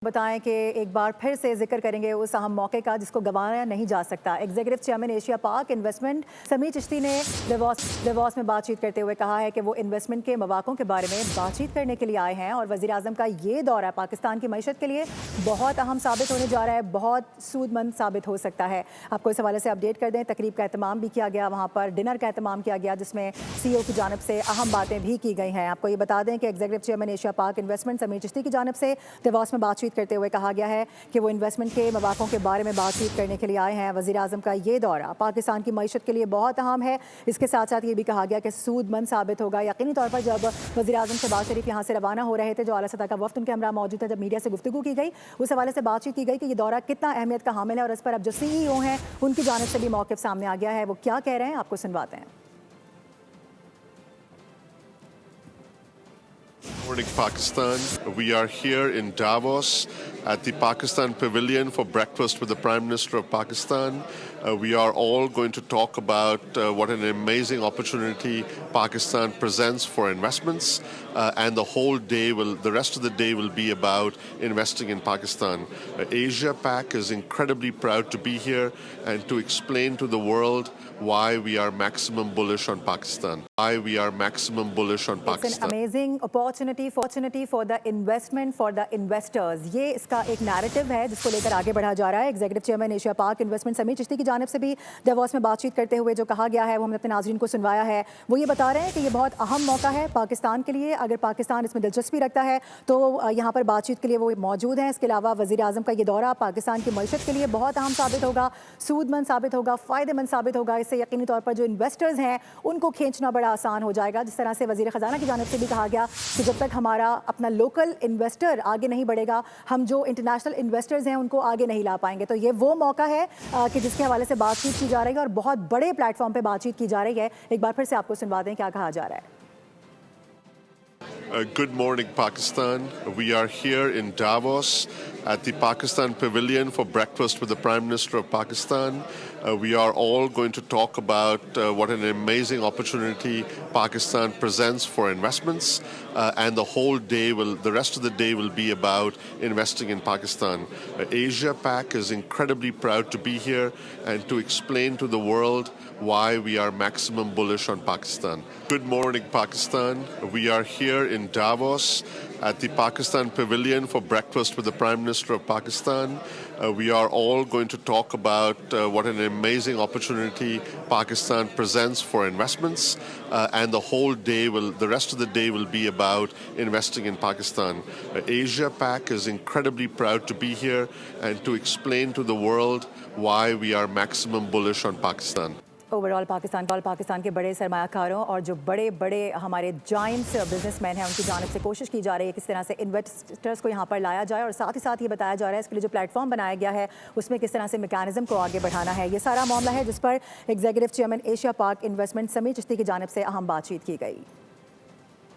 बताएं कि एक बार फिर से जिक्र करेंगे उस अहम मौके का जिसको गंवाया नहीं जा सकता। एग्जीक्यूटिव चेयरमैन एशिया पाक इन्वेस्टमेंट समीर चिश्ती ने देवोस में बातचीत करते हुए कहा है कि वो इन्वेस्टमेंट के मौक़ों के बारे में बातचीत करने के लिए आए हैं और वज़ीर आज़म का ये दौरा पाकिस्तान की मईशत के लिए बहुत अहम साबित होने जा रहा है, बहुत सूदमंद साबित हो सकता है। आपको इस हवाले से अपडेट कर दें, तकरीब का एहतमाम भी किया गया, वहाँ पर डिनर का एहतमाम किया गया जिसमें CEO की जानब से अहम बातें भी की गई हैं। आपको ये बता दें कि एग्जीक्यूटिव चेयरमैन एशिया पाक इन्वेस्टमेंट समीर चिश्ती की जानब से देवोस में बातचीत करते हुए कहा गया है कि वो इन्वेस्टमेंट के मौक़ों के बारे में बातचीत करने के लिए आए हैं। वज़ीर आज़म का ये दौरा पाकिस्तान की मईशत के लिए बहुत अहम है। इसके साथ साथ ये भी कहा गया कि सूदमंद साबित होगा। यकीनी तौर पर जब वज़ीर आज़म शहबाज शरीफ यहाँ से रवाना हो रहे थे, जो आला सतह का वफ़द उनके हमरा मौजूद था, जब मीडिया से गुफ्तगू की गई, उस हवाले से बातचीत की गई कि ये दौरा कितना अहमियत का हामिल है और इस पर अब जो CEO हैं उनकी जानिब से भी मौक़िफ़ सामने आ गया है। वो क्या कह रहे हैं आपको सुनवाते हैं। Morning, Pakistan. We are here in Davos at the Pakistan Pavilion for breakfast with the Prime Minister of Pakistan. We are all going to talk about what an amazing opportunity Pakistan presents for investments, and the rest of the day will be about investing in Pakistan. Asia Pac is incredibly proud to be here and to explain to the world why we are maximum bullish on Pakistan. Why we are maximum bullish on Pakistan. It's an amazing opportunity for the investment, for the investors. ये इसका एक narrative है जिसको लेकर आगे बढ़ा जा रहा है। एग्जीक्यूटिव चेयरमैन एशिया पाक इन्वेस्टमेंट समीर चिश्ती की जानिब से भी देवोस में बातचीत करते हुए जो कहा गया है वो हमने अपने नाज़रीन को सुनवाया है। वो ये बता रहे हैं कि ये बहुत अहम मौका है पाकिस्तान के लिए। अगर पाकिस्तान इसमें दिलचस्पी रखता है तो यहाँ पर बातचीत के लिए वो मौजूद हैं। इसके अलावा वज़ीर आज़म का ये दौरा पाकिस्तान की मईशत के लिए बहुत अहम साबित होगा, सूदमंद साबित होगा, फ़ायदेमंद साबित होगा। इससे यकीनी तौर पर जो इन्वेस्टर्स हैं उनको खींचना बड़ा आसान हो जाएगा। जिस तरह से वज़ीर ख़जाना की जानिब से भी कहा गया कि जब तक हमारा अपना लोकल इन्वेस्टर आगे नहीं बढ़ेगा, हम जो इंटरनेशनल इन्वेस्टर्स हैं उनको आगे नहीं ला पाएंगे। तो ये वो मौका है कि जिसके हवाले से बातचीत की जा रही है और बहुत बड़े प्लेटफॉर्म पे बातचीत की जा रही है। एक बार फिर से आपको सुनवा दें क्या कहा जा रहा है। Good morning, Pakistan. We are here in Davos at the Pakistan Pavilion for breakfast with the Prime Minister of Pakistan. We are all going to talk about what an amazing opportunity Pakistan presents for investments, and the rest of the day will be about investing in Pakistan. Asia Pac is incredibly proud to be here and to explain to the world why we are maximum bullish on Pakistan. Good morning, Pakistan. We are here in Davos at the Pakistan Pavilion for breakfast with the Prime Minister of Pakistan. We are all going to talk about what an amazing opportunity Pakistan presents for investments, and the rest of the day will be about investing in Pakistan. Asia Pac is incredibly proud to be here and to explain to the world why we are maximum bullish on Pakistan. Overall Pakistan के बड़े सरमायाकारों और जो बड़े बड़े हमारे giants businessman हैं उनकी जानिब से कोशिश की जा रही है किस तरह से इन्वेस्टर्स को यहाँ पर लाया जाए और साथ ही साथ ये बताया जा रहा है इसके लिए जो प्लेटफॉर्म बनाया गया है उसमें किस तरह से मैकेनिज्म को आगे बढ़ाना है। ये सारा मामला है जिस पर एग्जीक्यूटिव चेयरमैन एशिया पाक इन्वेस्टमेंट समीर चिश्ती की जानिब से अहम बातचीत की गई।